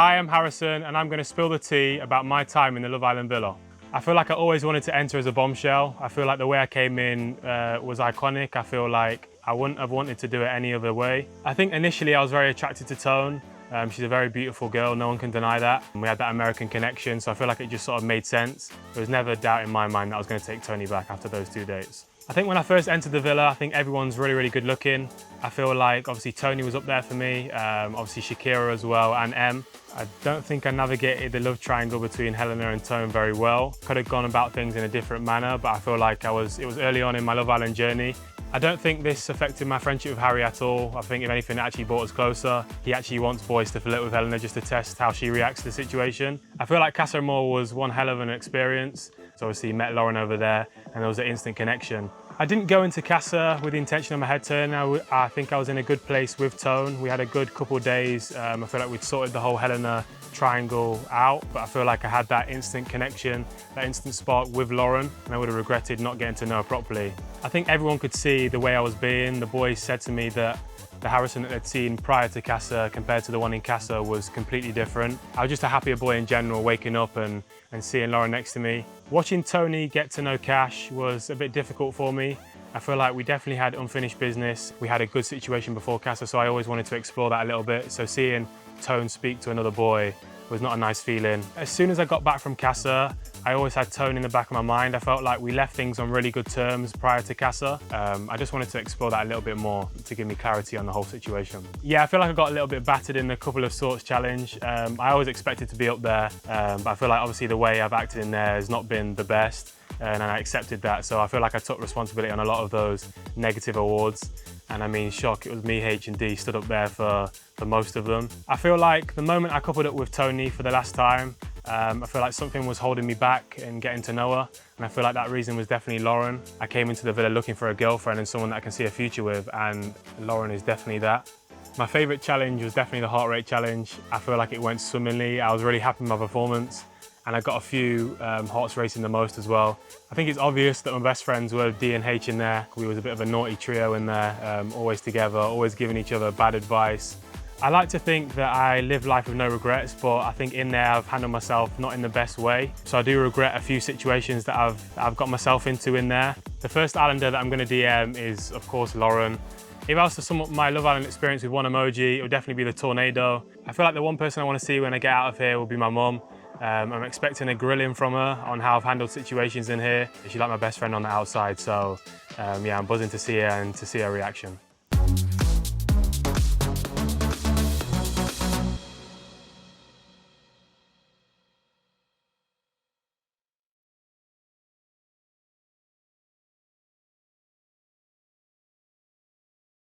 Hi, I'm Harrison and I'm going to spill the tea about my time in the Love Island villa. I feel like I always wanted to enter as a bombshell. I feel like the way I came in was iconic. I feel like I wouldn't have wanted to do it any other way. I think initially I was very attracted to Tone. She's a very beautiful girl, no one can deny that. And we had that American connection, so I feel like it just sort of made sense. There was never a doubt in my mind that I was going to take Tony back after those 2 dates. I think when I first entered the villa, I think everyone's really good looking. I feel like obviously Tony was up there for me, obviously Shakira as well, and Em. I don't think I navigated the love triangle between Helena and Tone very well. Could have gone about things in a different manner, but I feel like it was early on in my Love Island journey. I don't think this affected my friendship with Harry at all. I think if anything, it actually brought us closer. He actually wants boys to flirt with Helena just to test how she reacts to the situation. I feel like Casa Amor was one hell of an experience. So obviously met Lauren over there and there was an instant connection. I didn't go into Casa with the intention of my head turn. I think I was in a good place with Tone. We had a good couple of days. I feel like we'd sorted the whole Helena triangle out, but I feel like I had that instant connection, that instant spark with Lauren, and I would have regretted not getting to know her properly. I think everyone could see the way I was being. The boys said to me that the Harrison that they'd seen prior to Casa compared to the one in Casa was completely different. I was just a happier boy in general, waking up and seeing Lauren next to me. Watching Tony get to know Cash was a bit difficult for me. I feel like we definitely had unfinished business. We had a good situation before Casa, so I always wanted to explore that a little bit. So seeing Tone speak to another boy was not a nice feeling. As soon as I got back from Casa, I always had Tone in the back of my mind. I felt like we left things on really good terms prior to Casa. I just wanted to explore that a little bit more to give me clarity on the whole situation. Yeah, I feel like I got a little bit battered in the couple of sorts challenge. I always expected to be up there, but I feel like obviously the way I've acted in there has not been the best, and I accepted that. So I feel like I took responsibility on a lot of those negative awards. And I mean, shock, it was me, H and D stood up there for most of them. I feel like the moment I coupled up with Tony for the last time, I feel like something was holding me back in getting to know her. And I feel like that reason was definitely Lauren. I came into the villa looking for a girlfriend and someone that I can see a future with, and Lauren is definitely that. My favourite challenge was definitely the heart rate challenge. I feel like it went swimmingly. I was really happy with my performance. And I got a few hearts racing the most as well. I think it's obvious that my best friends were D and H in there. We was a bit of a naughty trio in there, always together, always giving each other bad advice. I like to think that I live life with no regrets, but I think in there I've handled myself not in the best way. So I do regret a few situations that I've got myself into in there. The first Islander that I'm going to DM is, of course, Lauren. If I was to sum up my Love Island experience with one emoji, it would definitely be the tornado. I feel like the one person I want to see when I get out of here will be my mum. I'm expecting a grilling from her on how I've handled situations in here. She's like my best friend on the outside, so yeah, I'm buzzing to see her and to see her reaction.